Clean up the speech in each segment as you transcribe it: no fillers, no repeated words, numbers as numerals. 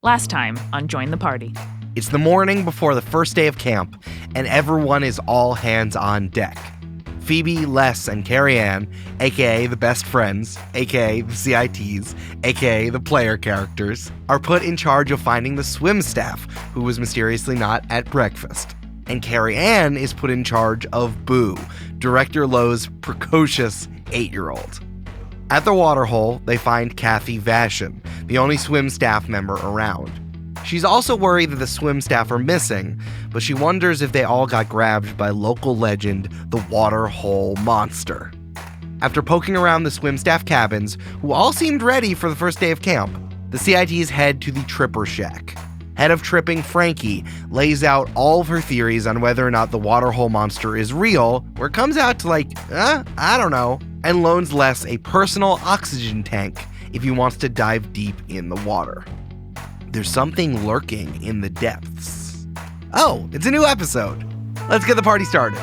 Last time on Join the Party. It's the morning before the first day of camp, and everyone is all hands on deck. Phoebe, Les, and Carrie-Ann, aka the best friends, aka the CITs, aka the player characters, are put in charge of finding the swim staff, who was mysteriously not at breakfast. And Carrie-Ann is put in charge of Boo, Director Lowe's precocious 8-year-old. At the waterhole, they find Kathy Vashon, the only swim staff member around. She's also worried that the swim staff are missing, but she wonders if they all got grabbed by local legend, the waterhole monster. After poking around the swim staff cabins, who all seemed ready for the first day of camp, the CITs head to the Tripper Shack. Head of Tripping, Frankie, lays out all of her theories on whether or not the waterhole monster is real, where it comes out to I don't know, and loans Les a personal oxygen tank if he wants to dive deep in the water. There's something lurking in the depths. Oh, it's a new episode. Let's get the party started.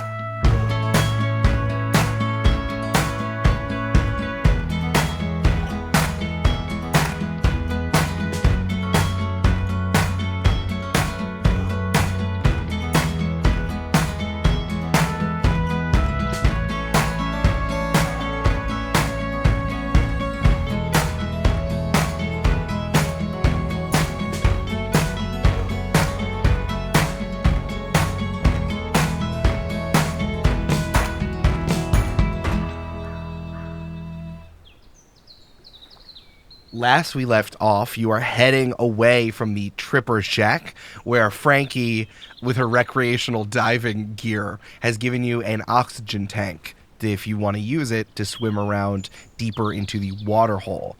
Last we left off, you are heading away from the Tripper Shack, where Frankie, with her recreational diving gear, has given you an oxygen tank if you want to use it to swim around deeper into the water hole.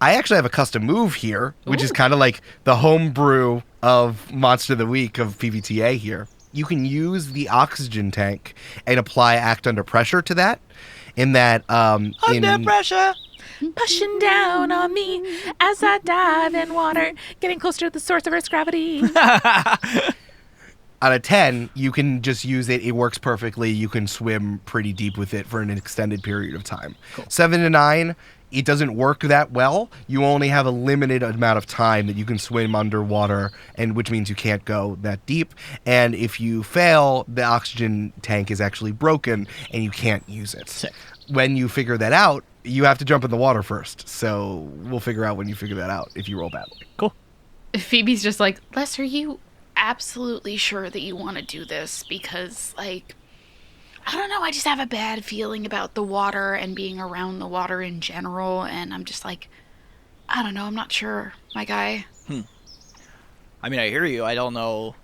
I actually have a custom move here, which is kind of like the homebrew of Monster of the Week of PBTA here. You can use the oxygen tank and apply Act Under Pressure to that. In that, Under pressure! Pushing down on me as I dive in water, getting closer to the source of Earth's gravity. Out of 10, you can just use it. It works perfectly. You can swim pretty deep with it for an extended period of time. Cool. 7 to 9, it doesn't work that well. You only have a limited amount of time that you can swim underwater, and which means you can't go that deep. And if you fail, the oxygen tank is actually broken, and you can't use it. Sick. When you figure that out, you have to jump in the water first. So we'll figure out when you figure that out if you roll badly. Cool. Phoebe's just like, Les, are you absolutely sure that you want to do this? Because, I don't know, I just have a bad feeling about the water and being around the water in general. And I'm just like, I don't know, I'm not sure, my guy. I mean, I hear you. I don't know.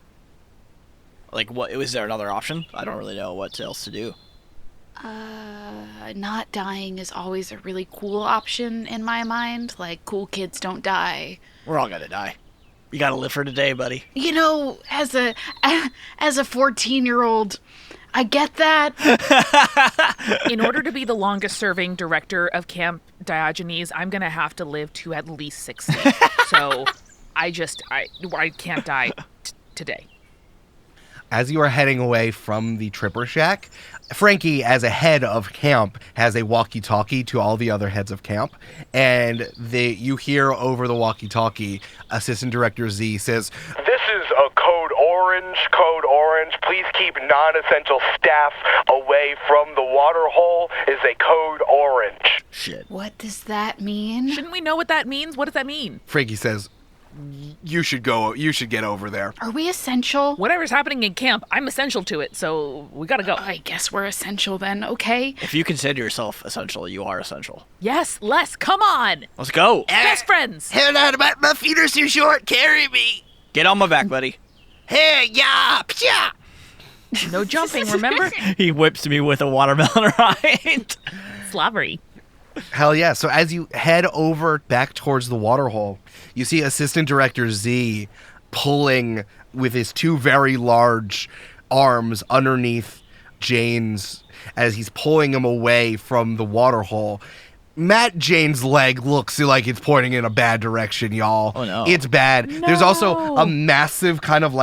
What is there another option? I don't really know what else to do. Not dying is always a really cool option in my mind. Cool kids don't die. We're all gonna die. You gotta live for today, buddy. You know, as a 14-year-old, I get that. In order to be the longest serving director of Camp Diogenes, I'm gonna have to live to at least 60. So I can't die today. As you are heading away from the Tripper Shack, Frankie, as a head of camp, has a walkie-talkie to all the other heads of camp, and you hear over the walkie-talkie, Assistant Director Z says, "This is a code orange. Please keep non-essential staff away from the water hole is a code orange." Shit. What does that mean? Shouldn't we know what that means? What does that mean? Frankie says, you should get over there. Are we essential? Whatever's happening in camp, I'm essential to it, so we gotta go. I guess we're essential then, okay? If you consider yourself essential, you are essential. Yes, Les, come on! Let's go. Best friends! Hold on, my feet are too short. Carry me. Get on my back, buddy. Hey, yeah, psha. No jumping, remember? He whips me with a watermelon rind. Slobbery. Hell yeah. So as you head over back towards the waterhole, you see Assistant Director Z pulling with his two very large arms underneath Jane's as he's pulling him away from the waterhole. Matt Jane's leg looks like it's pointing in a bad direction, y'all. Oh, no. It's bad. No. There's also a massive kind of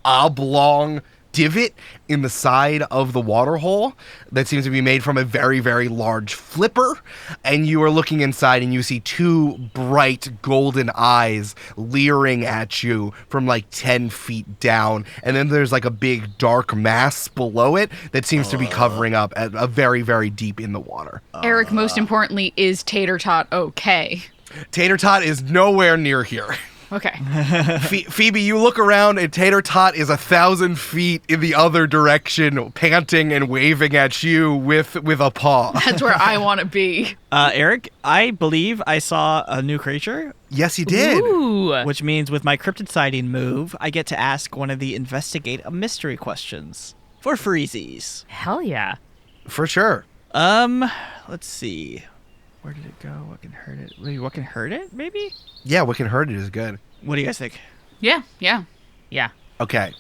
oblong divot in the side of the water hole that seems to be made from a very, very large flipper. And you are looking inside and you see two bright golden eyes leering at you from like 10 feet down. And then there's like a big dark mass below it that seems to be covering up at a very, very deep in the water. Eric, most importantly, is Tater Tot okay? Tater Tot is nowhere near here. Okay. Phoebe, you look around and Tater Tot is 1,000 feet in the other direction, panting and waving at you with a paw. That's where I want to be. Eric, I believe I saw a new creature, Yes, you did. Ooh. which means with my cryptid sighting move, I get to ask one of the investigate a mystery questions for freezies. Hell yeah. For sure. Let's see. Where did it go? What can hurt it? Maybe what can hurt it? Maybe? Yeah, what can hurt it is good. What do you guys think? Yeah. Yeah. Okay.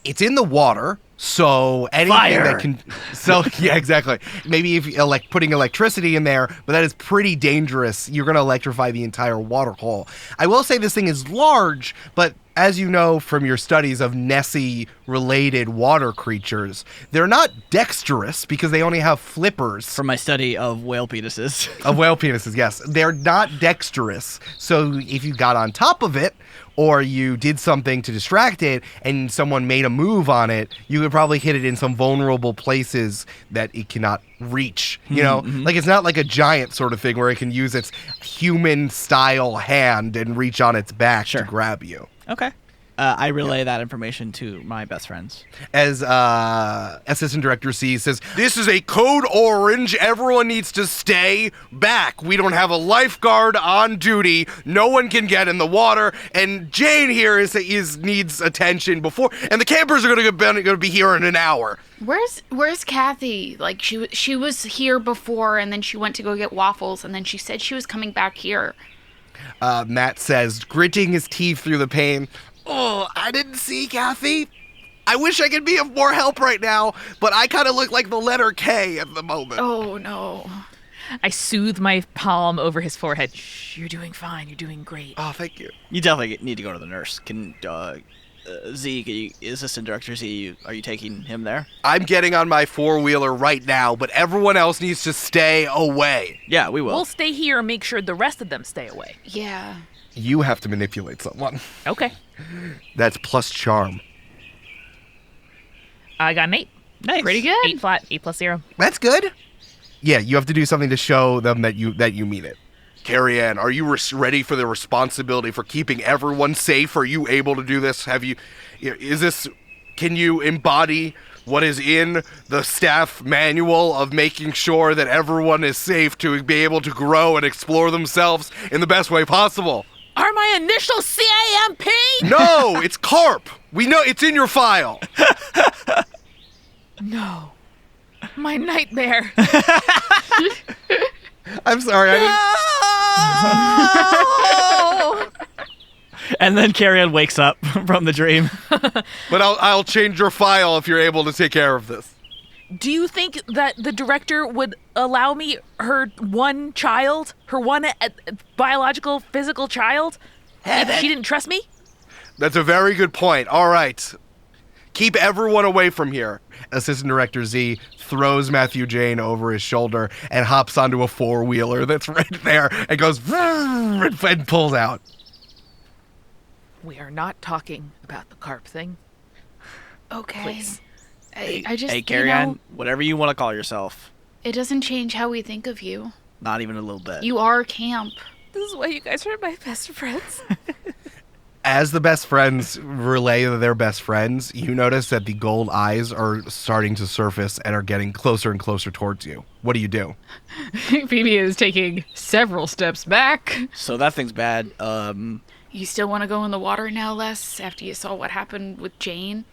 It's in the water, so anything Fire. that can... So, yeah, exactly. Maybe if you putting electricity in there, but that is pretty dangerous. You're going to electrify the entire water hole. I will say this thing is large, but as you know from your studies of Nessie-related water creatures, they're not dexterous because they only have flippers. From my study of whale penises. Of whale penises, yes. They're not dexterous. So if you got on top of it, or you did something to distract it, and someone made a move on it, you could probably hit it in some vulnerable places that it cannot reach. You know, like it's not like a giant sort of thing where it can use its human-style hand and reach on its back to grab you. Okay. I relay that information to my best friends. As Assistant Director C says, this is a code orange. Everyone needs to stay back. We don't have a lifeguard on duty. No one can get in the water. And Jane here needs attention before. And the campers are going to be here in an hour. Where's Kathy? Like she was here before, and then she went to go get waffles, and then she said she was coming back here. Matt says, gritting his teeth through the pain. Oh, I didn't see Kathy. I wish I could be of more help right now, but I kind of look like the letter K at the moment. Oh, no. I soothe my palm over his forehead. Shh, you're doing fine. You're doing great. Oh, thank you. You definitely need to go to the nurse. Can Z, Assistant Director Z, are you taking him there? I'm getting on my four-wheeler right now, but everyone else needs to stay away. Yeah, we will. We'll stay here and make sure the rest of them stay away. Yeah. You have to manipulate someone. Okay. That's plus charm. I got an 8. Nice. Pretty good. 8 flat, 8 plus 0. That's good. Yeah, you have to do something to show them that you mean it. Carrie-Ann, are you ready for the responsibility for keeping everyone safe? Are you able to do this? Can you embody what is in the staff manual of making sure that everyone is safe to be able to grow and explore themselves in the best way possible? Are my initials CAMP? No, it's CARP. We know it's in your file. No. My nightmare. I'm sorry. And then Carrie-Ann wakes up from the dream. But I'll change your file if you're able to take care of this. Do you think that the director would allow me her one biological, physical child if she didn't trust me? That's a very good point. All right. Keep everyone away from here. Assistant Director Z throws Matthew Jane over his shoulder and hops onto a four-wheeler that's right there and goes and pulls out. We are not talking about the carp thing. Okay. Please. I just, Hey, Carrie-Ann, whatever you want to call yourself. it doesn't change how we think of you. Not even a little bit. You are camp. This is why you guys are my best friends. As the best friends relay their best friends, you notice that the gold eyes are starting to surface and are getting closer and closer towards you. What do you do? Phoebe is taking several steps back. So that thing's bad. You still want to go in the water now, Les, after you saw what happened with Jane?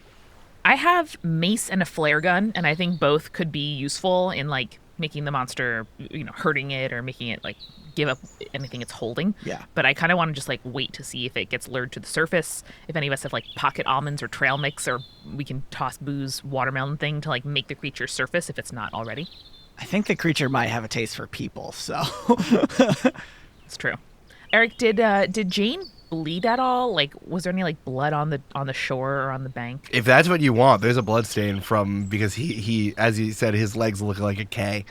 I have mace and a flare gun, and I think both could be useful in, like, making the monster, hurting it or making it, like, give up anything it's holding. Yeah. But I kind of want to just, like, wait to see if it gets lured to the surface, if any of us have, like, pocket almonds or trail mix, or we can toss Boo's watermelon thing to, like, make the creature surface if it's not already. I think the creature might have a taste for people, so. It's true. Eric, did Jane bleed at all? Like, was there any like blood on the shore or on the bank? If that's what you want, there's a blood stain because he as you said, his legs look like a K.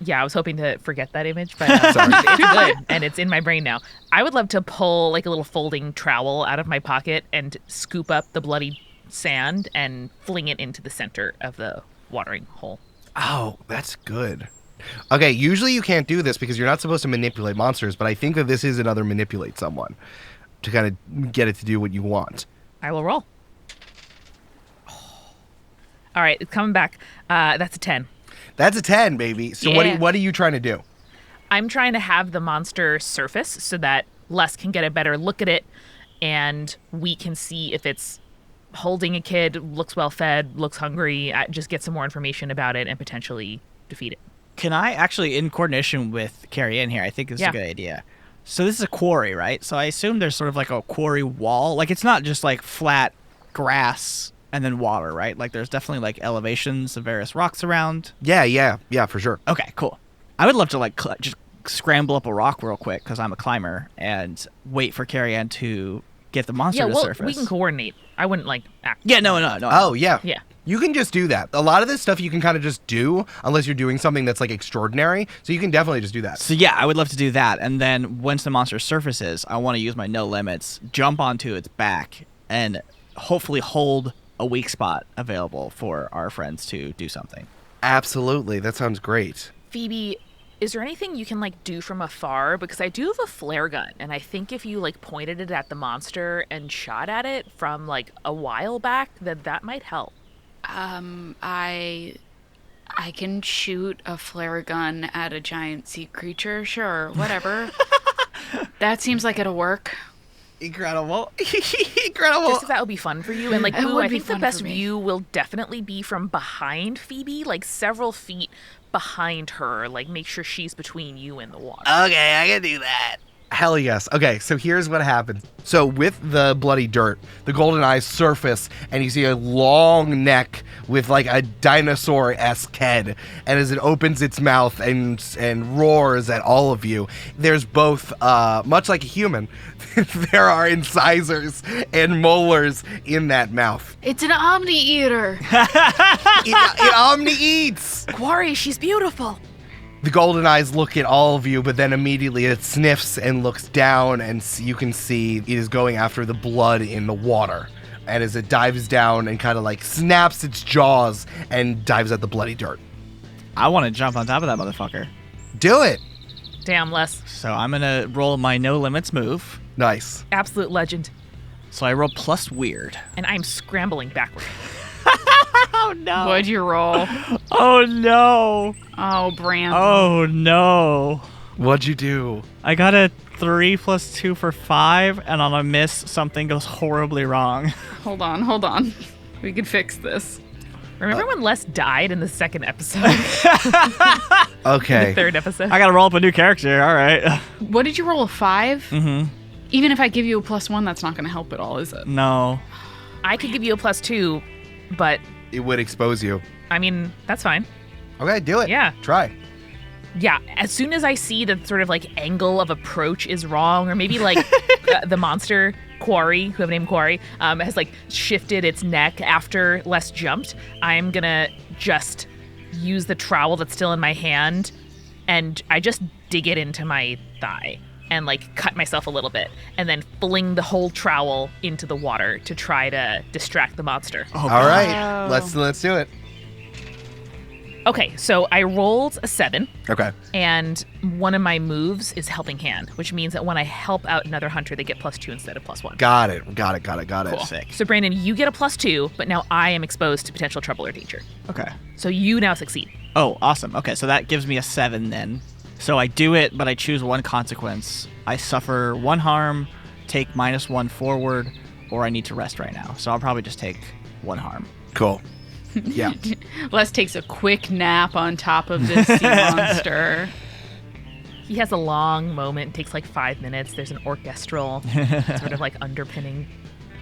Yeah, I was hoping to forget that image, but it's good, and it's in my brain now. I would love to pull like a little folding trowel out of my pocket and scoop up the bloody sand and fling it into the center of the watering hole. Oh, that's good. Okay, usually you can't do this because you're not supposed to manipulate monsters, but I think that this is another manipulate someone to kind of get it to do what you want. I will roll. All right, it's coming back. That's a 10. That's a 10, baby. So Yeah. what are you trying to do? I'm trying to have the monster surface so that Les can get a better look at it, and we can see if it's holding a kid, looks well fed, looks hungry, just get some more information about it and potentially defeat it. Can I actually, in coordination with Carrie-Ann here, I think this is Yeah. a good idea. So this is a quarry, right? So I assume there's sort of like a quarry wall. Like it's not just like flat grass and then water, right? Like there's definitely like elevations of various rocks around. Yeah, for sure. Okay, cool. I would love to like just scramble up a rock real quick because I'm a climber and wait for Carrie-Ann to get the monster to surface. We can coordinate. I wouldn't like act. Yeah, no. Oh, yeah. Yeah. You can just do that. A lot of this stuff you can kind of just do unless you're doing something that's like extraordinary. So you can definitely just do that. So yeah, I would love to do that. And then once the monster surfaces, I want to use my no limits, jump onto its back, and hopefully hold a weak spot available for our friends to do something. Absolutely. That sounds great. Phoebe, is there anything you can like do from afar? Because I do have a flare gun, and I think if you like pointed it at the monster and shot at it from like a while back, that might help. I can shoot a flare gun at a giant sea creature. Sure, whatever. That seems like it'll work. Incredible. Just Incredible. if that would be fun for you. And like, It Boo, would I be think the fun best for me. view will definitely be from behind Phoebe, like several feet behind her. Like, make sure she's between you and the water. Okay, I can do that. Hell yes. Okay, so here's what happens. So with the bloody dirt, the golden eyes surface, and you see a long neck with like a dinosaur-esque head. And as it opens its mouth and roars at all of you, there's both, much like a human, there are incisors and molars in that mouth. It's an omni-eater. It omni-eats! Quarry, she's beautiful. The golden eyes look at all of you, but then immediately it sniffs and looks down, and you can see it is going after the blood in the water. And as it dives down and kind of like snaps its jaws and dives at the bloody dirt. I want to jump on top of that motherfucker. Do it! Damn, Les. So I'm going to roll my no limits move. Nice. Absolute legend. So I roll plus weird. And I'm scrambling backward. Oh no. What'd you roll? Oh no. Oh, Brandon. Oh no. What'd you do? I got a 3 + 2 for 5, and on a miss, something goes horribly wrong. Hold on. We could fix this. Remember when Les died in the second episode? Okay. The third episode? I gotta roll up a new character, alright. What did you roll, a 5? Mm-hmm. Even if I give you a +1, that's not going to help at all, is it? No. I could give you a +2, but It would expose you. I mean, that's fine. Okay, do it. Yeah. Try. Yeah, as soon as I see the sort of like angle of approach is wrong, or maybe like the monster Quarry, who have named Quarry, has like shifted its neck after Les jumped, I'm gonna just use the trowel that's still in my hand, and I just dig it into my thigh and like cut myself a little bit, and then fling the whole trowel into the water to try to distract the monster. Oh, All God. right. Let's do it. Okay, so I rolled a 7. Okay. And one of my moves is Helping Hand, which means that when I help out another hunter, they get +2 instead of +1. Got it. Cool. Sick. So Brandon, you get a +2, but now I am exposed to potential trouble or danger. Okay. So you now succeed. Oh, awesome. Okay, so that gives me a 7 then. So I do it, but I choose one consequence. I suffer 1 harm, take -1 forward, or I need to rest right now. So I'll probably just take 1 harm. Cool. Yeah. Les takes a quick nap on top of this sea monster. He has a long moment, takes like 5 minutes. There's an orchestral sort of like underpinning.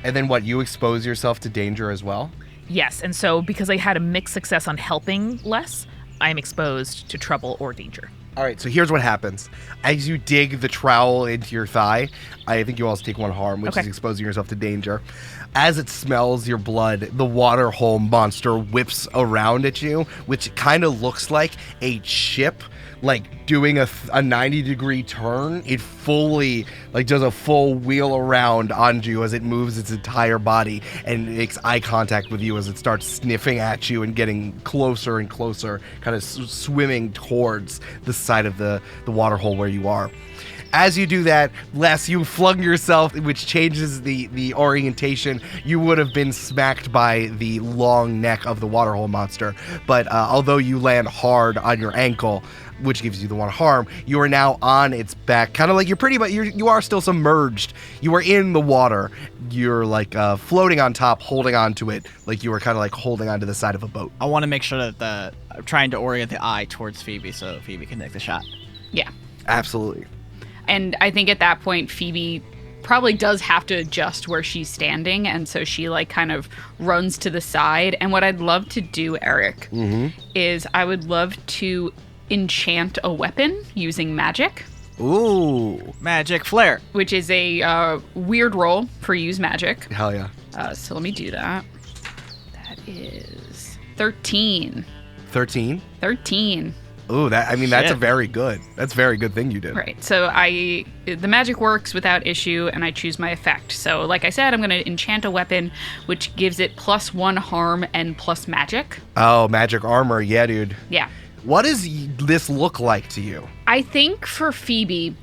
And then what? You expose yourself to danger as well? Yes, and so because I had a mixed success on helping Les, I'm exposed to trouble or danger. All right, so here's what happens. As you dig the trowel into your thigh, I think you also take 1 harm, which is exposing yourself to danger. As it smells your blood, the water hole monster whips around at you, which kind of looks like a ship, like doing a 90-degree turn. It fully, like, does a full wheel around on you as it moves its entire body and makes eye contact with you as it starts sniffing at you and getting closer and closer, kind of swimming towards the side of the water hole where you are. As you do that, Les, you flung yourself, which changes the orientation. You would have been smacked by the long neck of the waterhole monster. But although you land hard on your ankle, which gives you the 1 harm, you are now on its back. Kind of like you are still submerged. You are in the water. You're like floating on top, holding on to it, like you were kind of like holding onto the side of a boat. I want to make sure that I'm trying to orient the eye towards Phoebe so Phoebe can take the shot. Yeah. Absolutely. And I think at that point, Phoebe probably does have to adjust where she's standing. And so she like kind of runs to the side. And what I'd love to do, Eric, is I would love to enchant a weapon using magic. Ooh. Magic flare. Which is a weird roll for use magic. Hell yeah. So let me do that. That is 13. 13? 13. Ooh, that's a very good thing you did. Right. So the magic works without issue, and I choose my effect. So like I said, I'm going to enchant a weapon, which gives it +1 harm and plus magic. Oh, magic armor. Yeah, dude. Yeah. What does this look like to you? I think for Phoebe,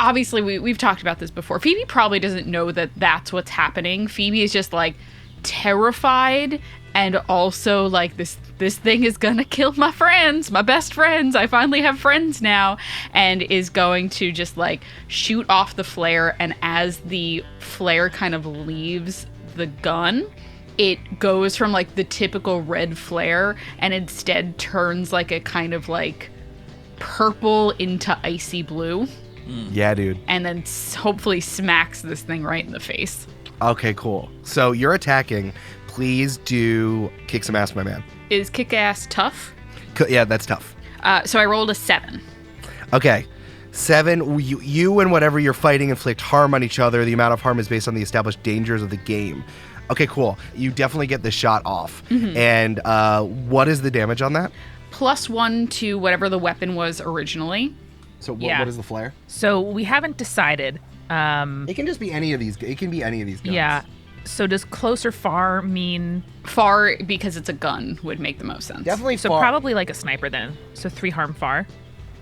obviously we've talked about this before. Phoebe probably doesn't know that that's what's happening. Phoebe is just like terrified, and also like this thing is gonna kill my friends, my best friends. I finally have friends now, and is going to just like shoot off the flare. And as the flare kind of leaves the gun, it goes from like the typical red flare and instead turns like a kind of like purple into icy blue. Yeah, dude. And then hopefully smacks this thing right in the face. Okay, cool. So you're attacking. Please do kick some ass, my man. Is kick ass tough? Yeah, that's tough. So I rolled a 7. Okay. 7, you and whatever you're fighting inflict harm on each other. The amount of harm is based on the established dangers of the game. Okay, cool. You definitely get the shot off. And what is the damage on that? +1 to whatever the weapon was originally. So what is the flare? So we haven't decided. It can just be any of these. It can be any of these guns. Yeah. So does close or far mean... Far, because it's a gun, would make the most sense. Definitely So far. probably like a sniper then. So 3 harm far.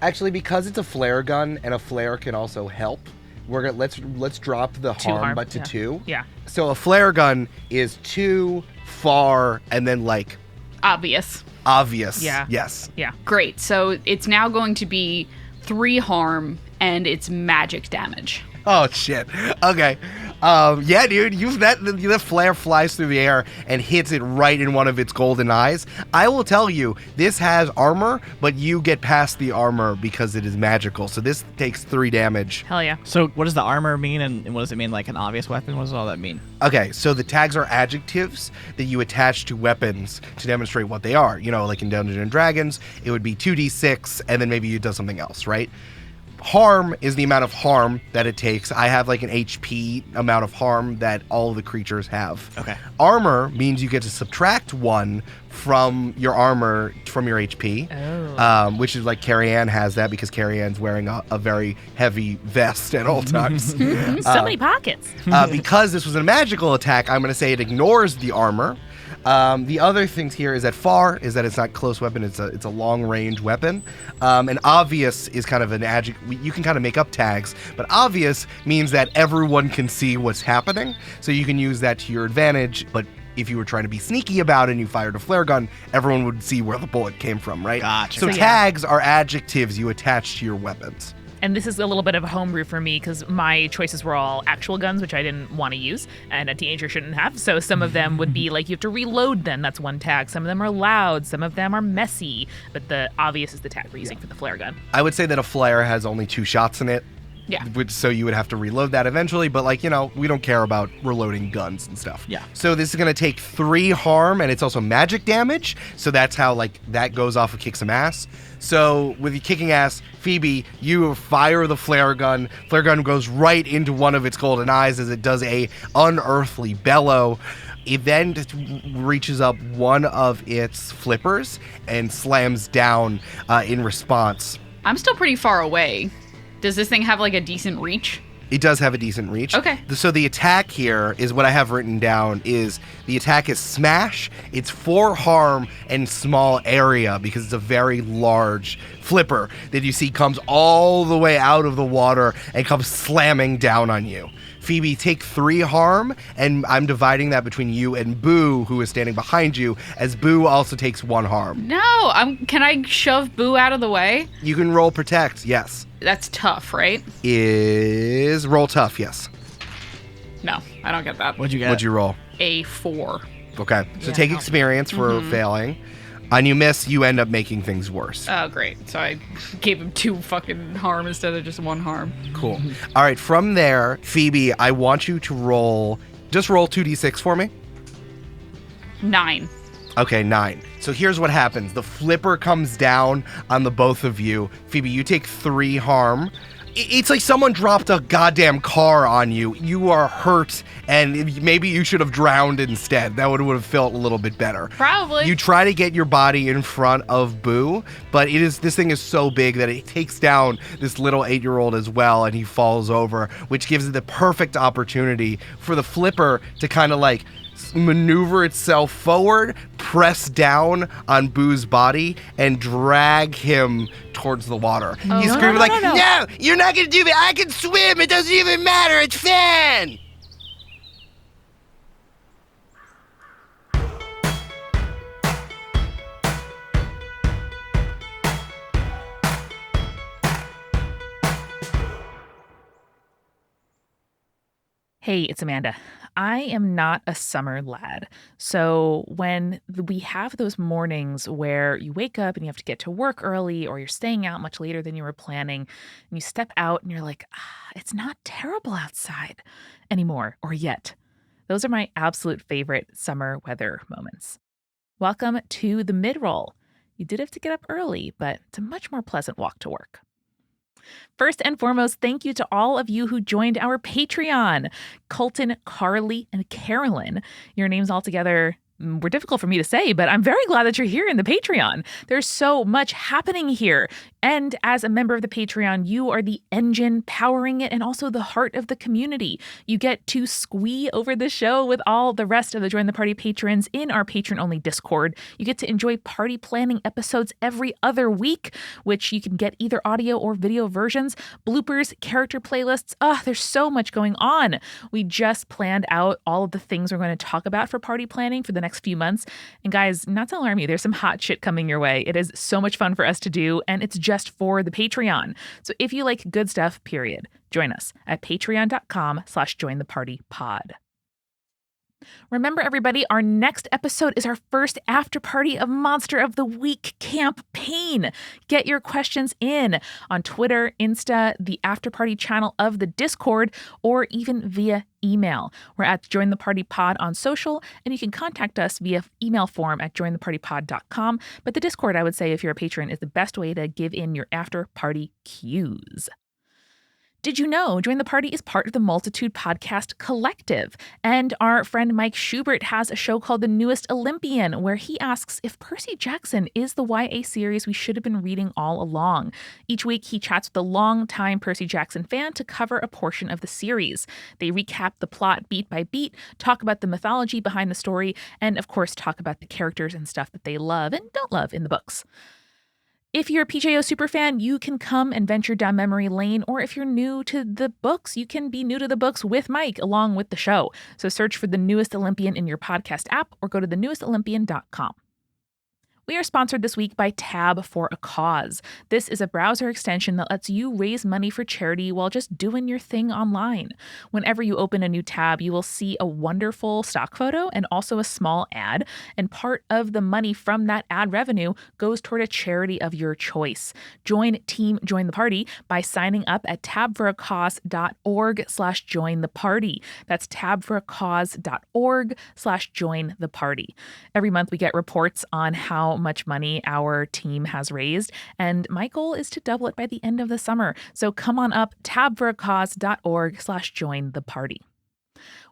Actually, because it's a flare gun and a flare can also help, we're gonna let's drop the harm, but to 2. Yeah. So a flare gun is 2, far, and then like Obvious. obvious. Yeah. Yes. Yeah. Great. So it's now going to be 3 harm, and it's magic damage. Oh shit. Okay. Yeah, dude. The flare flies through the air and hits it right in one of its golden eyes. I will tell you, this has armor, but you get past the armor because it is magical. So this takes 3 damage. Hell yeah. So what does the armor mean, and what does it mean, like an obvious weapon? What does all that mean? Okay, so the tags are adjectives that you attach to weapons to demonstrate what they are. You know, like in Dungeons & Dragons, it would be 2d6, and then maybe you do something else, right? Harm is the amount of harm that it takes. I have like an HP amount of harm that all the creatures have. Okay. Armor means you get to subtract 1 from your armor, from your HP. Oh. Which is like Carrie-Ann has that because Carrie-Ann's wearing a very heavy vest at all times. So many pockets. Because this was a magical attack, I'm going to say it ignores the armor. The other things here is that far is that it's not close weapon, it's a long range weapon. And obvious is kind of an adjective. You can kind of make up tags, but obvious means that everyone can see what's happening, so you can use that to your advantage. But if you were trying to be sneaky about it and you fired a flare gun, everyone would see where the bullet came from, right? Gotcha. So So, yeah. tags are adjectives you attach to your weapons. And this is a little bit of a homebrew for me because my choices were all actual guns, which I didn't want to use, and a teenager shouldn't have. So some of them would be like you have to reload them. That's one tag. Some of them are loud. Some of them are messy. But the obvious is the tag we're using for the flare gun. I would say that a flare has only 2 shots in it. Yeah. So you would have to reload that eventually, but like, we don't care about reloading guns and stuff. Yeah. So this is going to take 3 harm, and it's also magic damage. So that's how like that goes off of kick some ass. So with you kicking ass, Phoebe, you fire the flare gun. Flare gun goes right into one of its golden eyes as it does a unearthly bellow. It then reaches up one of its flippers and slams down in response. I'm still pretty far away. Does this thing have like a decent reach? It does have a decent reach. Okay. So the attack here is what I have written down is the attack is smash. It's 4 harm and small area because it's a very large flipper that you see comes all the way out of the water and comes slamming down on you. Phoebe, take 3 harm, and I'm dividing that between you and Boo, who is standing behind you, as Boo also takes 1 harm. No, can I shove Boo out of the way? You can roll protect, yes. That's tough, right? Is roll tough, yes. No, I don't get that. What'd you get? What'd you roll? A 4. Okay, so Yeah, take no. experience for failing. On you miss, you end up making things worse. Oh, great. So I gave him 2 fucking harm instead of just 1 harm. Cool. All right, from there, Phoebe, I want you to roll 2d6 for me. 9. Okay, 9. So here's what happens. The flipper comes down on the both of you. Phoebe, you take 3 harm. It's like someone dropped a goddamn car on you. You are hurt, and maybe you should have drowned instead. That would have felt a little bit better. Probably. You try to get your body in front of Boo, but this thing is so big that it takes down this little 8-year-old as well, and he falls over, which gives it the perfect opportunity for the flipper to kind of like maneuver itself forward, press down on Boo's body, and drag him towards the water. Oh, He's no, screaming no, like, no, no. "No, you're not gonna do it. I can swim. It doesn't even matter. It's fun." Hey, it's Amanda. I am not a summer lad. So when we have those mornings where you wake up and you have to get to work early or you're staying out much later than you were planning, and you step out and you're like, it's not terrible outside anymore or yet. Those are my absolute favorite summer weather moments. Welcome to the mid-roll. You did have to get up early, but it's a much more pleasant walk to work. First and foremost, thank you to all of you who joined our Patreon. Colton, Carly, and Carolyn. Your names all together were difficult for me to say, but I'm very glad that you're here in the Patreon. There's so much happening here. And as a member of the Patreon, you are the engine powering it and also the heart of the community. You get to squee over the show with all the rest of the Join the Party patrons in our patron-only Discord. You get to enjoy party planning episodes every other week, which you can get either audio or video versions, bloopers, character playlists. There's so much going on. We just planned out all of the things we're going to talk about for party planning for the next few months. And guys, not to alarm you, there's some hot shit coming your way. It is so much fun for us to do, and it's just for the Patreon. So if you like good stuff, period, join us at patreon.com/jointhepartypod. Remember, everybody, our next episode is our first after party of Monster of the Week Camp-Paign. Get your questions in on Twitter, Insta, the after party channel of the Discord, or even via email. We're at Join the Party Pod on social, and you can contact us via email form at jointhepartypod.com. But the Discord, I would say, if you're a patron, is the best way to give in your after party cues. Did you know Join the Party is part of the Multitude podcast collective? And our friend Mike Schubert has a show called The Newest Olympian, where he asks if Percy Jackson is the YA series we should have been reading all along. Each week, he chats with a longtime Percy Jackson fan to cover a portion of the series. They recap the plot beat by beat, talk about the mythology behind the story, and of course, talk about the characters and stuff that they love and don't love in the books. If you're a PJO superfan, you can come and venture down memory lane, or if you're new to the books, you can be new to the books with Mike along with the show. So search for The Newest Olympian in your podcast app or go to thenewestolympian.com. We are sponsored this week by Tab for a Cause. This is a browser extension that lets you raise money for charity while just doing your thing online. Whenever you open a new tab, you will see a wonderful stock photo and also a small ad, and part of the money from that ad revenue goes toward a charity of your choice. Join the Party by signing up at tabforacause.org/join-the-party. That's tabforacause.org/join-the-party. Every month we get reports on how much money our team has raised, and my goal is to double it by the end of the summer. So come on up, tabforacause.org/join-the-party.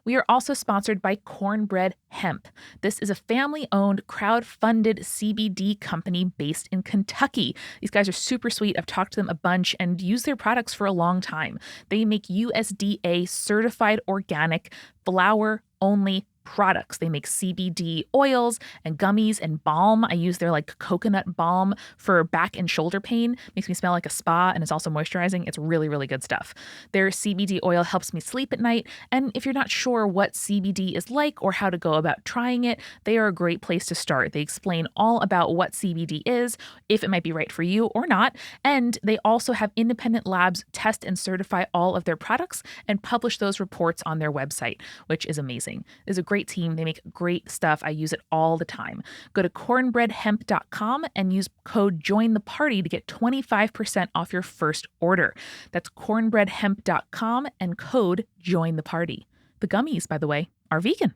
We are also sponsored by Cornbread Hemp. This is a family-owned, crowd-funded CBD company based in Kentucky. These guys are super sweet. I've talked to them a bunch and used their products for a long time. They make USDA certified organic flower-only products. They make CBD oils and gummies and balm. I use their coconut balm for back and shoulder pain. Makes me smell like a spa, and it's also moisturizing. It's really, really good stuff. Their CBD oil helps me sleep at night. And if you're not sure what CBD is like or how to go about trying it, they are a great place to start. They explain all about what CBD is, if it might be right for you or not. And they also have independent labs test and certify all of their products and publish those reports on their website, which is amazing. There's a great team. They make great stuff. I use it all the time. Go to cornbreadhemp.com and use code JOINTHEPARTY to get 25% off your first order. That's cornbreadhemp.com and code JOINTHEPARTY. The gummies, by the way, are vegan.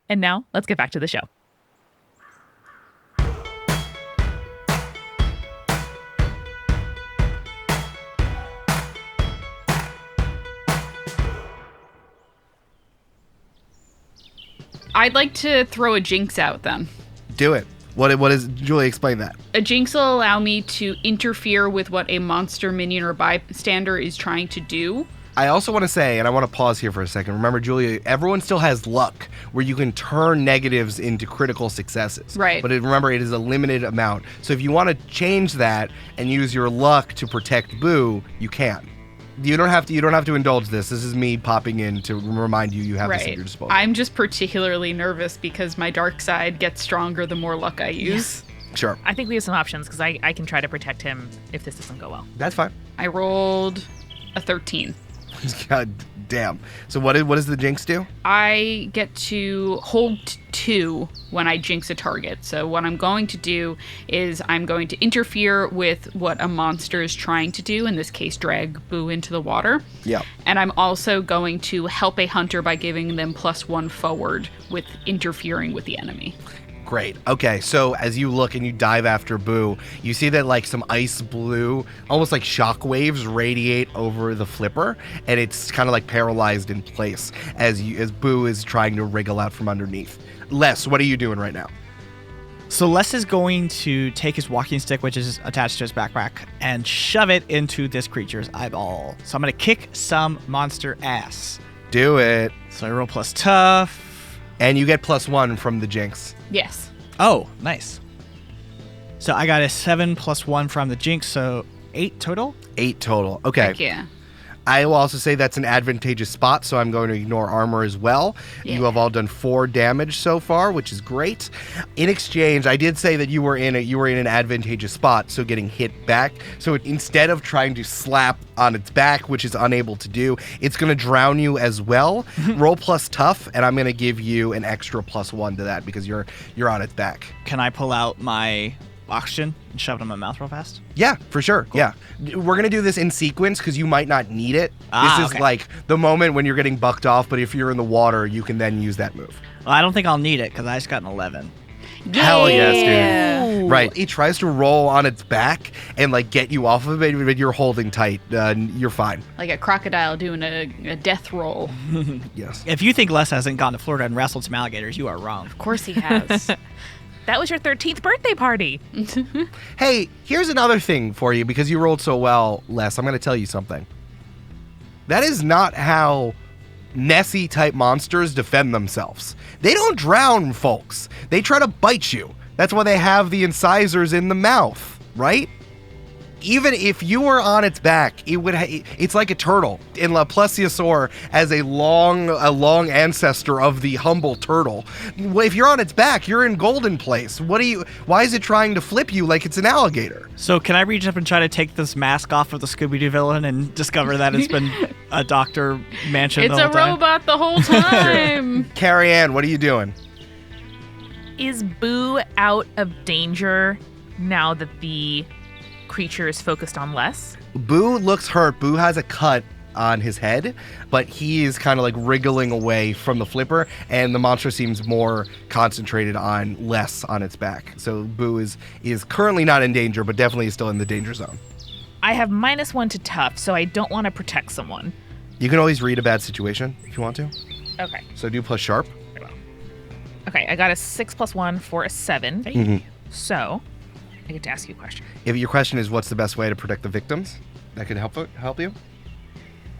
And now let's get back to the show. I'd like to throw a jinx out then. Do it. What is Julie? Explain that. A jinx will allow me to interfere with what a monster, minion, or bystander is trying to do. I also want to say, and I want to pause here for a second. Remember, Julia, everyone still has luck where you can turn negatives into critical successes. Right. But remember, it is a limited amount. So if you want to change that and use your luck to protect Boo, you can. You don't have to indulge this. This is me popping in to remind you have this at your disposal. I'm just particularly nervous because my dark side gets stronger the more luck I use. Yes. Sure. I think we have some options because I can try to protect him if this doesn't go well. That's fine. I rolled a 13. God damn. So what does the jinx do? I get to hold 2 when I jinx a target. So what I'm going to do is I'm going to interfere with what a monster is trying to do, in this case drag Boo into the water. Yeah. And I'm also going to help a hunter by giving them +1 forward with interfering with the enemy. Great. Okay, so as you look and you dive after Boo, you see that some ice blue, almost like shock waves radiate over the flipper, and it's kind of paralyzed in place as Boo is trying to wriggle out from underneath. Les, what are you doing right now? So Les is going to take his walking stick, which is attached to his backpack, and shove it into this creature's eyeball. So I'm going to kick some monster ass. Do it. So I roll plus tough. And you get +1 from the jinx. Yes. Oh, nice. So I got a 7 + 1 from the jinx, so 8 total? 8 total. Okay. Heck yeah. I will also say that's an advantageous spot, so I'm going to ignore armor as well. Yeah. You have all done 4 damage so far, which is great. In exchange, I did say that you were in an advantageous spot, so getting hit back. So instead of trying to slap on its back, which is unable to do, it's going to drown you as well. Roll plus tough, and I'm going to give you an extra +1 to that because you're on its back. Can I pull out my oxygen and shove it in my mouth real fast? Yeah, for sure. Cool. Yeah. We're going to do this in sequence because you might not need it. This is okay. The moment when you're getting bucked off, but if you're in the water, you can then use that move. Well, I don't think I'll need it because I just got an 11. Hell yes, dude. Right. It tries to roll on its back and get you off of it, but you're holding tight. You're fine. Like a crocodile doing a death roll. Yes. If you think Les hasn't gone to Florida and wrestled some alligators, you are wrong. Of course he has. That was your 13th birthday party. Hey, here's another thing for you because you rolled so well, Les. I'm going to tell you something. That is not how Nessie-type monsters defend themselves. They don't drown folks. They try to bite you. That's why they have the incisors in the mouth, right? even if you were on its back, it's like a turtle. In La Plesiosaur, as a long ancestor of the humble turtle, if you're on its back, you're in golden place. Why is it trying to flip you like it's an alligator? So can I reach up and try to take this mask off of the Scooby-Doo villain and discover that it's been a Dr. Mansion It's the whole a time? robot the whole time. Carrie-Ann, what are you doing? Is Boo out of danger now that the creature is focused on less? Boo looks hurt. Boo has a cut on his head, but he is kind of like wriggling away from the flipper, and the monster seems more concentrated on less on its back. So Boo is currently not in danger, but definitely is still in the danger zone. I have -1 to tough, so I don't want to protect someone. You can always read a bad situation if you want to. Okay. So do plus sharp. Okay, I got a 6 + 1 for a 7. Mhm. So, I get to ask you a question. If your question is what's the best way to protect the victims, that could help you.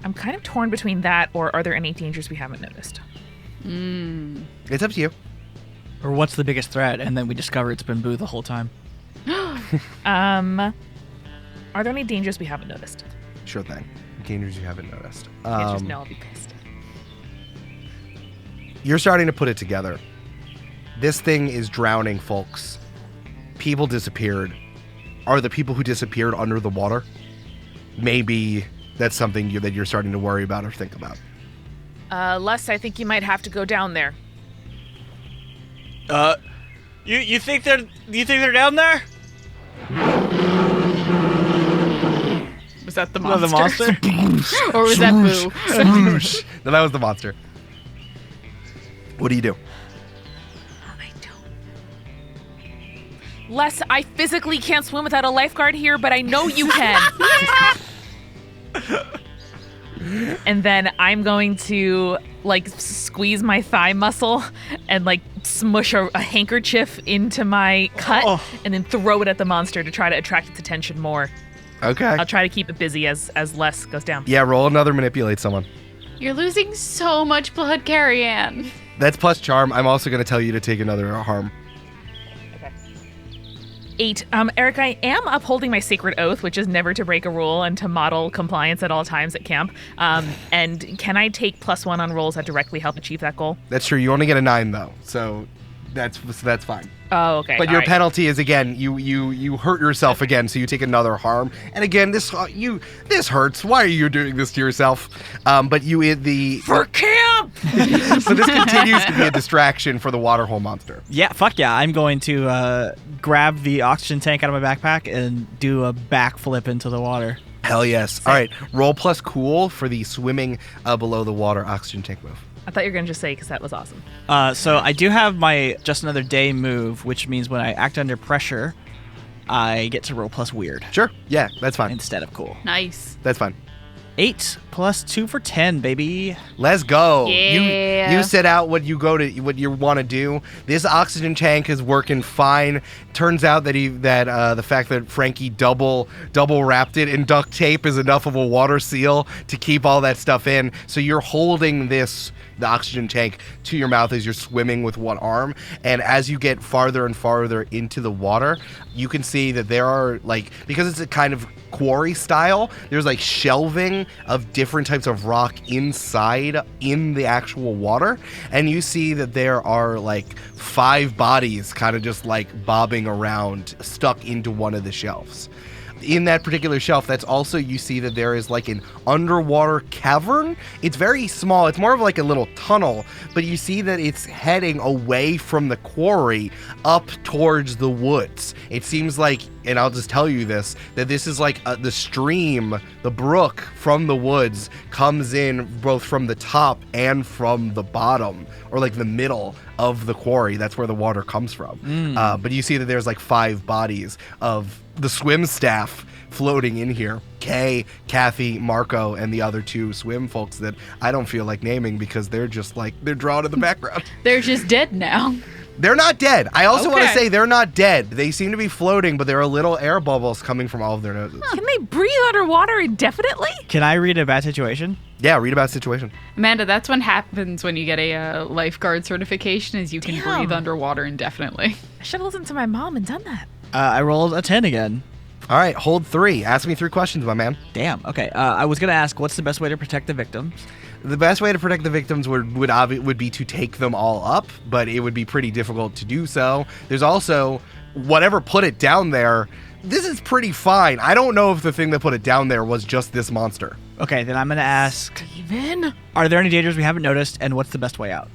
I'm kind of torn between that or are there any dangers we haven't noticed? It's up to you. Or what's the biggest threat? And then we discover it's been Boo the whole time. Are there any dangers we haven't noticed? Sure thing. Dangers you haven't noticed. Can't just know I'll be pissed. You're starting to put it together. This thing is drowning folks. People disappeared. Are the people who disappeared under the water? Maybe that's something that you're starting to worry about or think about. Les, I think you might have to go down there. You think they're down there? Was that the No, monster? the monster? Or was that Boo? No, that was the monster. What do you do? I don't. Les, I physically can't swim without a lifeguard here, but I know you can. And then I'm going to squeeze my thigh muscle and smush a handkerchief into my cut and then throw it at the monster to try to attract its attention more. Okay. I'll try to keep it busy as Les goes down. Yeah, roll another manipulate someone. You're losing so much blood, Carrie-Ann. That's plus charm. I'm also going to tell you to take another harm. 8. Eric, I am upholding my sacred oath, which is never to break a rule and to model compliance at all times at camp. And can I take +1 on rolls that directly help achieve that goal? This true. You only get a 9 though, so that's fine. Oh, okay. But all your right. penalty is again you hurt yourself again, so you take another harm. And again, this hurts. Why are you doing this to yourself? But For camp. so this continues to be a distraction for the waterhole monster. Yeah, fuck yeah. I'm going to grab the oxygen tank out of my backpack and do a backflip into the water. Hell yes. All right, roll plus cool for the swimming below the water oxygen tank move. I thought you were going to just say because that was awesome. So I do have my just another day move, which means when I act under pressure, I get to roll plus weird Sure. Yeah, that's fine. instead of cool. Nice. That's fine. 8 + 2 for 10, baby. Let's go. Yeah. You set out what you want to do. This oxygen tank is working fine. Turns out that the fact that Frankie double wrapped it in duct tape is enough of a water seal to keep all that stuff in. So you're holding the oxygen tank to your mouth as you're swimming with one arm, and as you get farther and farther into the water, you can see that there are because it's a kind of quarry style, there's shelving of different types of rock inside in the actual water, and you see that there are 5 bodies kind of just bobbing around stuck into one of the shelves. In that particular shelf, that's also, you see that there is an underwater cavern. It's very small. It's more of a little tunnel, but you see that it's heading away from the quarry up towards the woods. It seems and I'll just tell you this, that this is the stream, the brook from the woods comes in both from the top and from the bottom, or the middle of the quarry. That's where the water comes from. But you see that there's 5 bodies of the swim staff floating in here. Kay, Kathy, Marco, and the other 2 swim folks that I don't feel like naming because they're just they're drawn in the background. They're just dead now. They're not dead. I also want to Okay. say they're not dead. They seem to be floating, but there are little air bubbles coming from all of their noses. Can they breathe underwater indefinitely? Can I read a bad situation? Yeah, read about the situation. Amanda, that's what happens when you get a lifeguard certification is you can Damn. breathe underwater indefinitely. I should have listened to my mom and done that. I rolled a 10 again All right, hold 3. Ask me 3 questions, my man. Damn. Okay. I was gonna ask, what's the best way to protect the victims? The best way to protect the victims would be to take them all up, but it would be pretty difficult to do so. There's also whatever put it down there. This is pretty fine. I don't know if the thing that put it down there was just this monster. Okay, then I'm gonna ask, Even? are there any dangers we haven't noticed, and what's the best way out?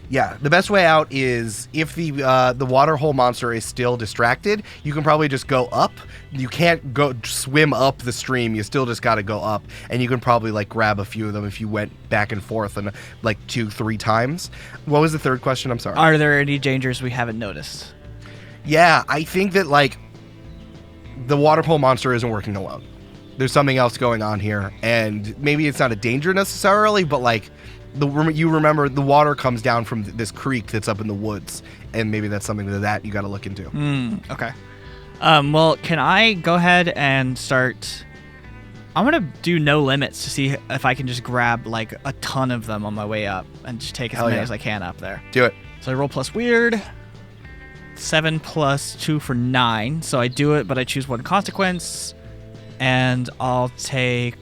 Yeah, the best way out is if the water hole monster is still distracted, you can probably just go up. You can't go swim up the stream. You still just got to go up, and you can probably like grab a few of them if you went back and forth and like 2-3 times. What was the third question? I'm sorry. Are there any dangers we haven't noticed? Yeah, I think that like the water pole monster isn't working alone. There's something else going on here, and maybe it's not a danger necessarily, but like you remember the water comes down from this creek that's up in the woods, and maybe that's something that you got to look into. Okay. Well, can I go ahead and start? I'm gonna do no limits to see if I can just grab like a ton of them on my way up and just take as many as I can up there. Do it. So I roll plus weird. 7 plus 2 for 9. So I do it, but I choose one consequence, and I'll just take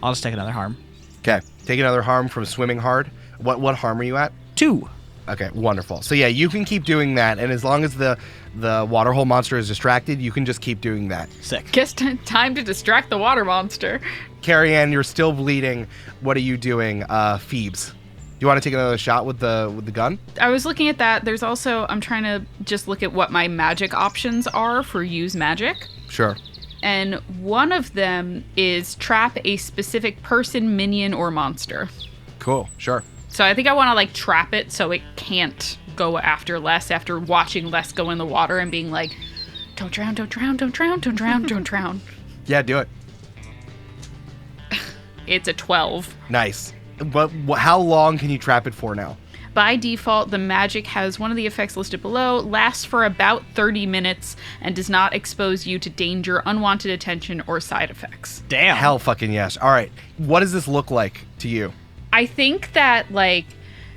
another harm. Okay. Take another harm from swimming hard. What harm are you at? 2. Okay, wonderful. So yeah, you can keep doing that, and as long as the waterhole monster is distracted, you can just keep doing that. Sick. Guess time to distract the water monster. Carrie-Ann, you're still bleeding. What are you doing? Phoebes. Do you want to take another shot with the gun? I was looking at that. There's also, I'm trying to just look at what my magic options are for use magic. Sure. And one of them is trap a specific person, minion, or monster. Cool. Sure. So I think I want to like trap it so it can't go after Les after watching Les go in the water and being like, don't drown, don't drown, don't drown, don't drown, don't drown. Yeah, do it. It's a 12. Nice. But how long can you trap it for now? By default, the magic has one of the effects listed below, lasts for about 30 minutes, and does not expose you to danger, unwanted attention, or side effects. Damn. Hell fucking yes. All right. What does this look like to you? I think that, like,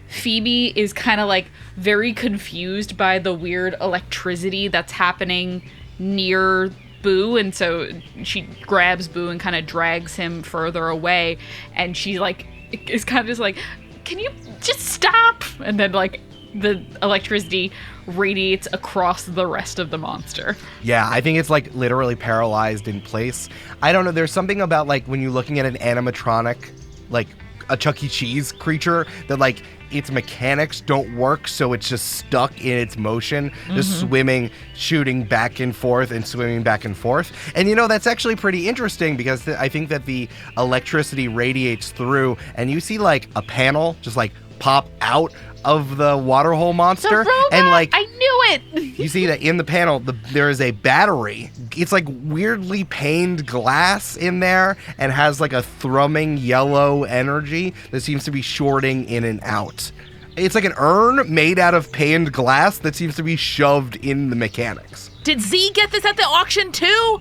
Phoebe is kind of, like, very confused by the weird electricity that's happening near Boo, and so she grabs Boo and kind of drags him further away, and she, like, is kind of just like, can you just stop? And then, like, the electricity radiates across the rest of the monster. Yeah, I think it's, like, literally paralyzed in place. I don't know. There's something about, like, when you're looking at an animatronic, like, a Chuck E. Cheese creature, that, like, its mechanics don't work, so it's just stuck in its motion, just swimming, shooting back and forth and swimming back and forth. And, you know, that's actually pretty interesting because I think that the electricity radiates through, and you see, like, a panel just, like, pop out of the waterhole monster. And, like, I knew it! you see that in the panel, there is a battery. It's like weirdly paned glass in there and has like a thrumming yellow energy that seems to be shorting in and out. It's like an urn made out of paned glass that seems to be shoved in the mechanics. Did Z get this at the auction too?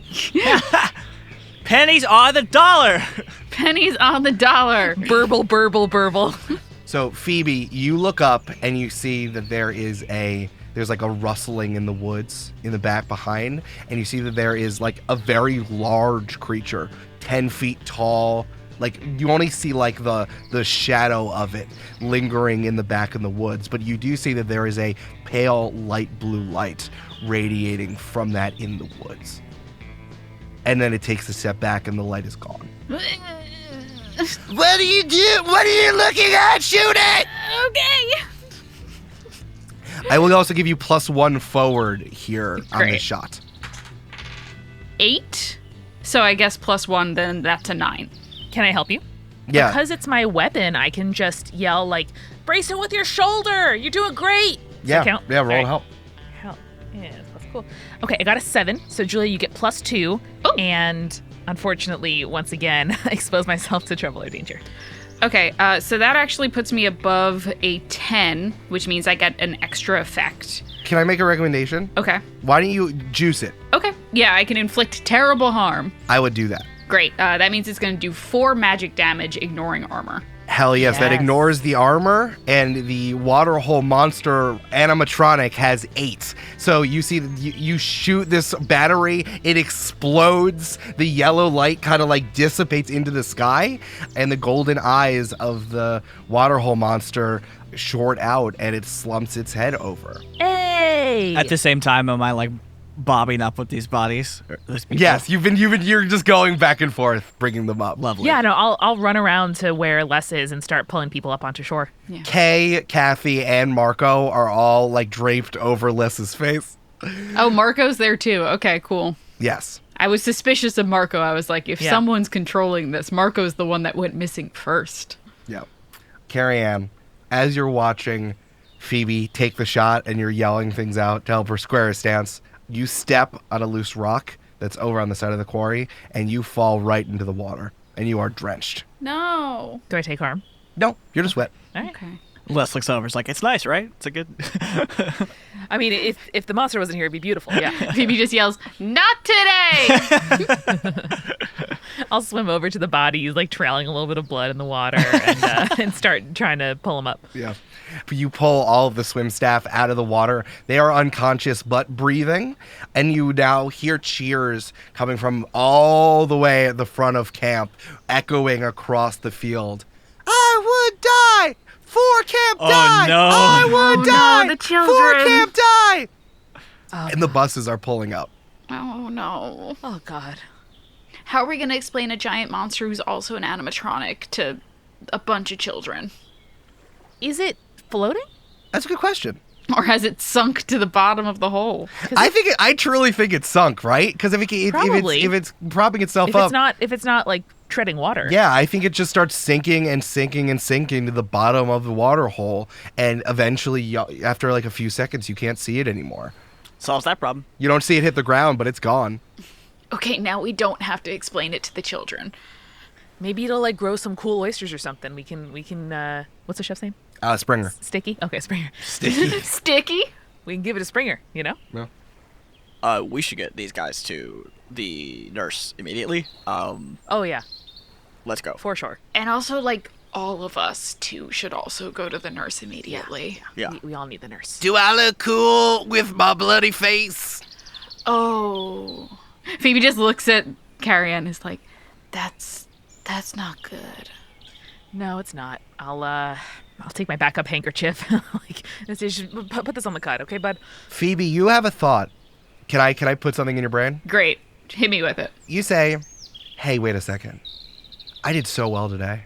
Pennies on the dollar. Pennies on the dollar. Burble, burble, burble. So Phoebe, you look up and you see that there's like a rustling in the woods in the back behind, and you see that there is like a very large creature, 10 feet tall. Like, you only see like the shadow of it lingering in the back in the woods, but you do see that there is a pale light blue light radiating from that in the woods. And then it takes a step back and the light is gone. What do you do? What are you looking at? Shoot it! Okay. I will also give you +1 forward here on this shot. 8. So I guess +1, then that's a 9. Can I help you? Yeah. Because it's my weapon, I can just yell, like, brace it with your shoulder. You're doing great. Does that count? Yeah, roll All right. help. Help. Yeah, that's cool. Okay, I got a 7. So, Julia, you get +2. Ooh. And unfortunately, once again, I expose myself to trouble or danger. Okay, so that actually puts me above a 10, which means I get an extra effect. Can I make a recommendation? Okay. Why don't you juice it? Okay. Yeah, I can inflict terrible harm. I would do that. Great. That means it's going to do 4 magic damage, ignoring armor. Hell yes, that ignores the armor, and the waterhole monster animatronic has 8. So you see, you shoot this battery, it explodes, the yellow light kind of like dissipates into the sky, and the golden eyes of the waterhole monster short out, and it slumps its head over. Hey! At the same time, am I like bobbing up with these bodies? Yes, you're just going back and forth, bringing them up. Lovely. Yeah, no, I'll run around to where Les is and start pulling people up onto shore. Yeah. Kay, Kathy, and Marco are all like draped over Les's face. Oh, Marco's there too. Okay, cool. Yes. I was suspicious of Marco. I was like, if Yeah. someone's controlling this, Marco's the one that went missing first. Yeah. Carrie-Ann, as you're watching Phoebe take the shot and you're yelling things out to help her square her stance, you step on a loose rock that's over on the side of the quarry, and you fall right into the water, and you are drenched. No. Do I take harm? No, you're just wet. All right. Okay. Les looks over. It's like, it's nice, right? It's a good. I mean, if the monster wasn't here, it'd be beautiful. Yeah. Phoebe just yells, "Not today!" I'll swim over to the bodies, like trailing a little bit of blood in the water, and start trying to pull them up. Yeah. You pull all of the swim staff out of the water. They are unconscious but breathing, and you now hear cheers coming from all the way at the front of camp, echoing across the field. I would die for Camp Die. no. I would die the for children. Camp Die. And the buses are pulling up. Oh, no. Oh God. How are we going to explain a giant monster who's also an animatronic to a bunch of children? Is it floating? That's a good question. Or has it sunk to the bottom of the hole? I truly think it's sunk, right? Because Probably. if it's propping itself If up, it's not like treading water. yeah, I think it just starts sinking and sinking and sinking to the bottom of the water hole, and eventually, after like a few seconds, you can't see it anymore. Solves that problem. You don't see it hit the ground, but it's gone. Okay, now we don't have to explain it to the children. Maybe it'll like grow some cool oysters or something. We can what's the chef's name? Springer. Sticky? Okay, Springer. Sticky? We can give it a Springer, you know? We should get these guys to the nurse immediately. Oh yeah, Let's go. for sure. And also, like, all of us, too, should also go to the nurse immediately. Yeah. We all need the nurse. Do I look cool with my bloody face? Oh. Phoebe just looks at Carrie-Ann and is like, that's not good. No, it's not. I'll take my backup handkerchief. Like, just put this on the cut, okay, bud? Phoebe, you have a thought. Can I put something in your brain? Great. Hit me with it. You say, "Hey, wait a second. I did so well today.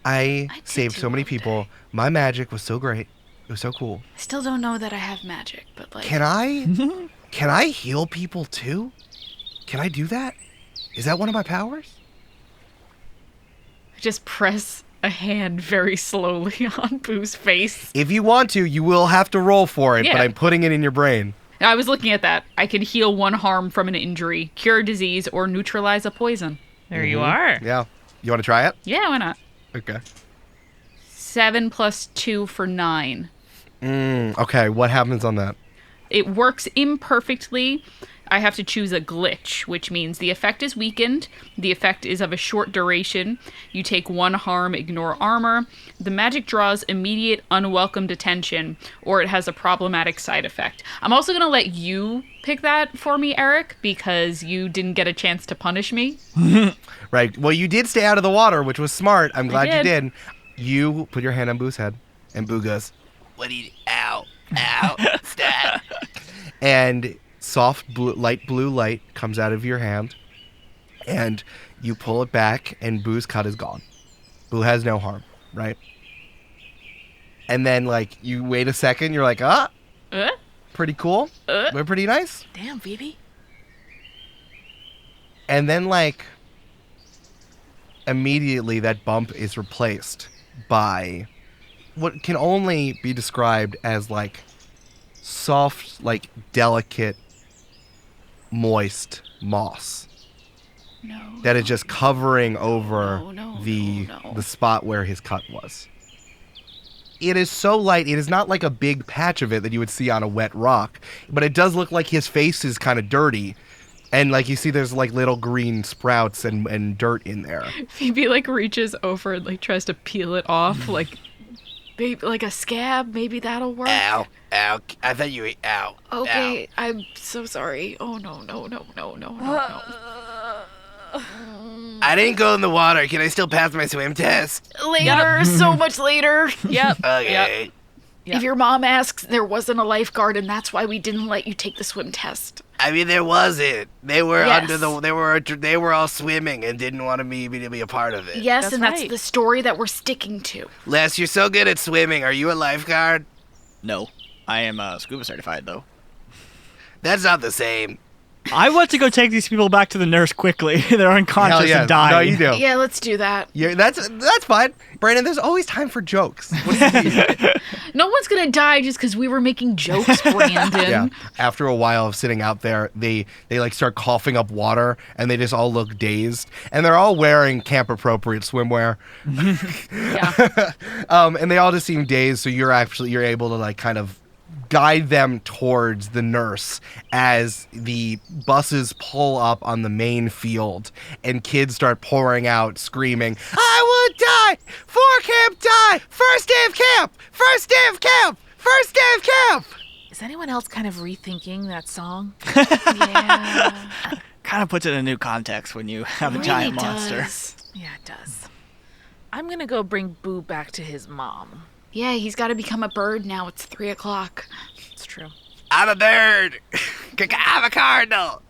I did saved too so many well today. people. My magic was so great. It was so cool. I still don't know that I have magic, but, like... Can I heal people too? Can I do that? Is that one of my powers?" Just press a hand very slowly on Boo's face. If you want to, you will have to roll for it, but Yeah. I'm putting it in your brain. I was looking at that. I can heal one harm from an injury, cure a disease, or neutralize a poison. There you are. Yeah. You want to try it? Yeah, why not? Okay. 7 + 2 for 9. Okay, what happens on that? It works imperfectly. I have to choose a glitch, which means the effect is weakened. The effect is of a short duration. You take 1 harm, ignore armor. The magic draws immediate unwelcomed attention, or it has a problematic side effect. I'm also going to let you pick that for me, Eric, because you didn't get a chance to punish me. Right. Well, you did stay out of the water, which was smart. I'm glad you did. did. You put your hand on Boo's head, and Boo goes, "What do you... Ow. Ow. Stop." And soft light blue light comes out of your hand, and you pull it back, and Boo's cut is gone. Boo has no harm, right? And then, like, you wait a second, you're like, pretty cool. We're pretty nice. Damn, Phoebe. And then, like, immediately that bump is replaced by what can only be described as, like, soft, like, delicate, moist moss No. that is just covering over No, the spot where his cut was. It is so light. It is not like a big patch of it that you would see on a wet rock, but it does look like his face is kind of dirty, And like you see there's like little green sprouts and dirt in there. Phoebe like reaches over and like tries to peel it off, like maybe like a scab. Maybe that'll work. Ow. I thought you ate ow. Okay, I'm so sorry. Oh no. I didn't go in the water. Can I still pass my swim test? Later, so much later. Yep. Okay. Yep. If your mom asks, there wasn't a lifeguard, and that's why we didn't let you take the swim test. I mean, there wasn't. They were Yes. they were all swimming and didn't want me to be a part of it. Yes, That's and that's right. the story that we're sticking to. Les, you're so good at swimming. Are you a lifeguard? No, I am scuba certified though. That's not the same. I want to go take these people back to the nurse quickly. They're unconscious Hell yeah. and dying. No, you do. Yeah, let's do that. Yeah, that's fine. Brandon, there's always time for jokes. What do you mean? No one's gonna die just because we were making jokes, Brandon. Yeah. After a while of sitting out there, they like start coughing up water and they just all look dazed. And they're all wearing camp appropriate swimwear. Yeah. And they all just seem dazed, so you're able to like kind of guide them towards the nurse as the buses pull up on the main field and kids start pouring out screaming, I would die! For camp die! First day of camp! First day of camp! First day of camp! Is anyone else kind of rethinking that song? Yeah. Kind of puts it in a new context when you have a Really giant monster. does. Yeah, it does. I'm gonna go bring Boo back to his mom. Yeah, he's got to become a bird now. It's 3:00. It's true. I'm a bird! I'm a cardinal!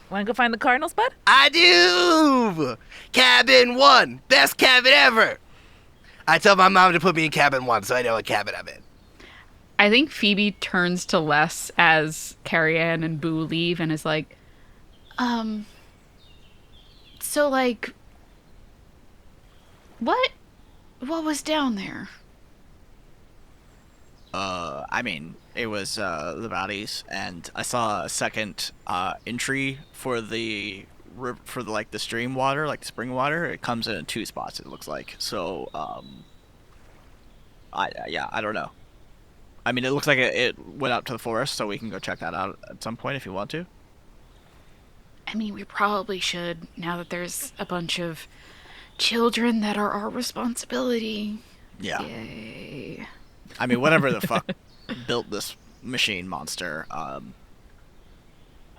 Wanna go find the Cardinals, bud? I do! Cabin 1! Best cabin ever! I told my mom to put me in cabin 1 so I know what cabin I'm in. I think Phoebe turns to Les as Carrie-Ann and Boo leave and is like, so like, what was down there? I mean, it was the bodies, and I saw a second entry for the like the stream water, like the spring water. It comes in 2 spots. It looks like so. I don't know. I mean, it looks like it went out to the forest, so we can go check that out at some point if you want to. I mean, we probably should, now that there's a bunch of children that are our responsibility. Yeah. Yay. I mean, whatever the fuck built this machine monster,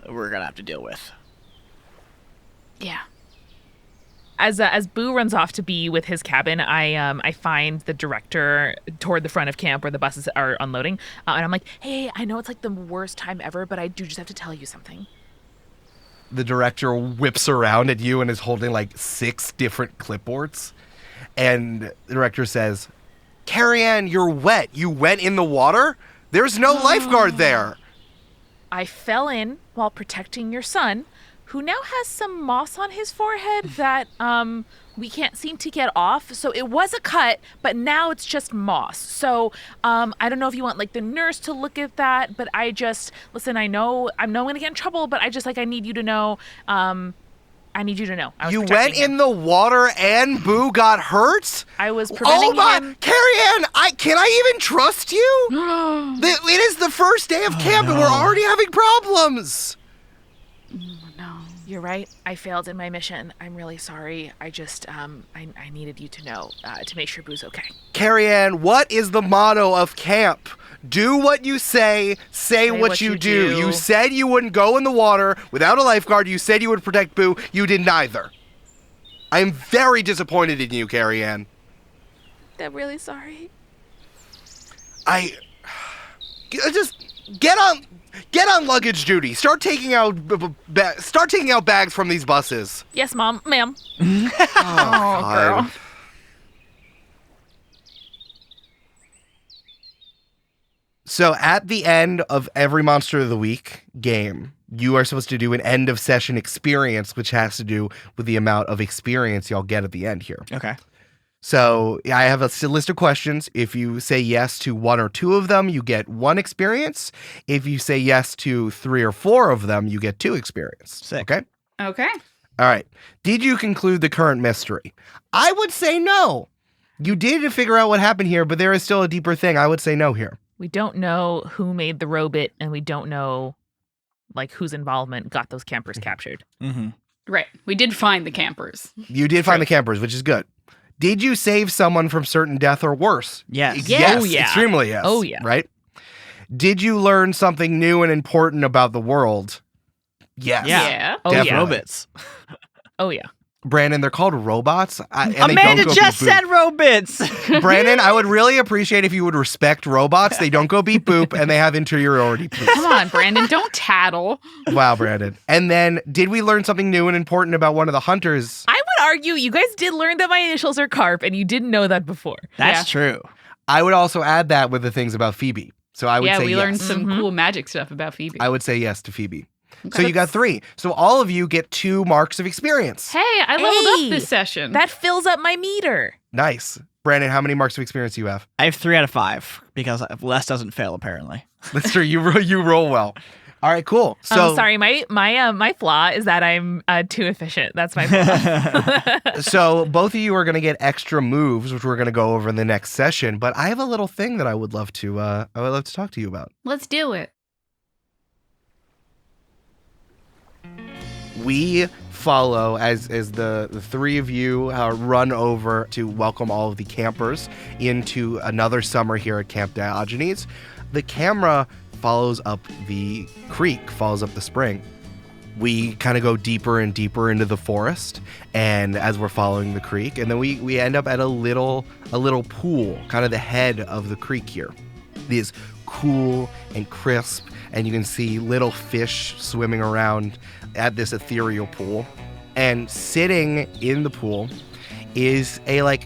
we're gonna have to deal with. Yeah. As Boo runs off to be with his cabin, I find the director toward the front of camp where the buses are unloading, and I'm like, hey, I know it's like the worst time ever, but I do just have to tell you something. The director whips around at you and is holding like 6 different clipboards. And the director says, Carrie-Ann, you're wet. You went in the water? There's no lifeguard there. I fell in while protecting your son, who now has some moss on his forehead that we can't seem to get off. So it was a cut, but now it's just moss. So I don't know if you want like the nurse to look at that, but I just listen. I know I'm not gonna get in trouble, but I just like I need you to know. I need you to know. I was You protecting went in the water and Boo got hurt? I was preventing Oh my, him. Carrie-Ann, can I even trust you? It is the first day of camp and we're already having problems. No. You're right. I failed in my mission. I'm really sorry. I just I needed you to know to make sure Boo's okay. Carrie-Ann, what is the motto of camp? Do what you say what you do. You said you wouldn't go in the water without a lifeguard. You said you would protect Boo. You did neither. I'm very disappointed in you, Carrie-Ann. I'm really sorry. Just get on luggage duty. Start taking out bags from these buses. Yes, ma'am. Oh, girl. So at the end of every Monster of the Week game, you are supposed to do an end of session experience, which has to do with the amount of experience y'all get at the end here. Okay. So I have a list of questions. If you say yes to 1 or 2 of them, you get 1 experience. If you say yes to 3 or 4 of them, you get 2 experience. Sick. Okay? Okay. All right. Did you conclude the current mystery? I would say no. You did figure out what happened here, but there is still a deeper thing. I would say no here. We don't know who made the robot, and we don't know like whose involvement got those campers captured. Mm-hmm. Right. We did find the campers. You did find the campers, which is good. Did you save someone from certain death or worse? Yes. Yeah. Yes, Oh, yeah. extremely yes. Oh, yeah. Right? Did you learn something new and important about the world? Yes. Yeah. Oh, Definitely. yeah. Robots. Oh, yeah. Brandon, they're called robots. And they Amanda don't go just beep boop. said robots. Brandon, I would really appreciate if you would respect robots. They don't go beep boop and they have interiority, please. Come on, Brandon, don't tattle. Wow, Brandon. And then, did we learn something new and important about one of the hunters? I would argue you guys did learn that my initials are Carp, and you didn't know that before. That's true. I would also add that with the things about Phoebe. So I would say we yes. learned some cool magic stuff about Phoebe. I would say yes to Phoebe. So you got 3. So all of you get 2 marks of experience. Hey, I leveled Hey, up this session. That fills up my meter. Nice. Brandon, how many marks of experience do you have? I have 3 out of 5 because less doesn't fail apparently. That's true. You roll well. All right, cool. So Sorry, my flaw is that I'm too efficient. That's my flaw. so both of you are going to get extra moves, which we're going to go over in the next session. But I have a little thing that I would love to talk to you about. Let's do it. We follow as the 3 of you run over to welcome all of the campers into another summer here at Camp Diogenes. The camera follows up the creek, follows up the spring. We kind of go deeper and deeper into the forest, and as we're following the creek, and then we end up at a little pool, kind of the head of the creek here. It is cool and crisp, and you can see little fish swimming around at this ethereal pool. And sitting in the pool is a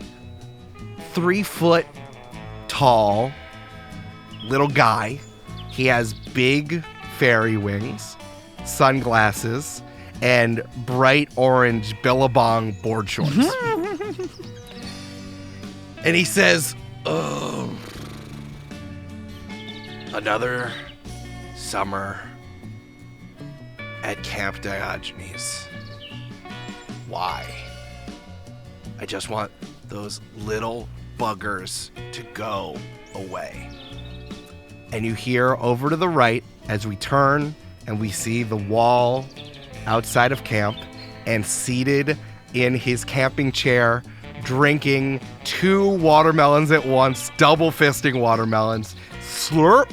3-foot tall little guy. He has big fairy wings, sunglasses, and bright orange Billabong board shorts. And he says, "Oh, another summer at Camp Diogenes. Why? I just want those little buggers to go away." And you hear over to the right as we turn and we see the wall outside of camp, and seated in his camping chair, drinking 2 watermelons at once, double fisting watermelons, slurp,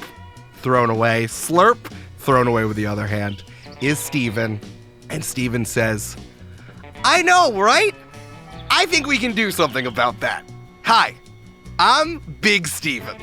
thrown away, slurp, thrown away with the other hand, is Steven. And Steven says, "I know, right? I think we can do something about that. Hi, I'm Big Steven."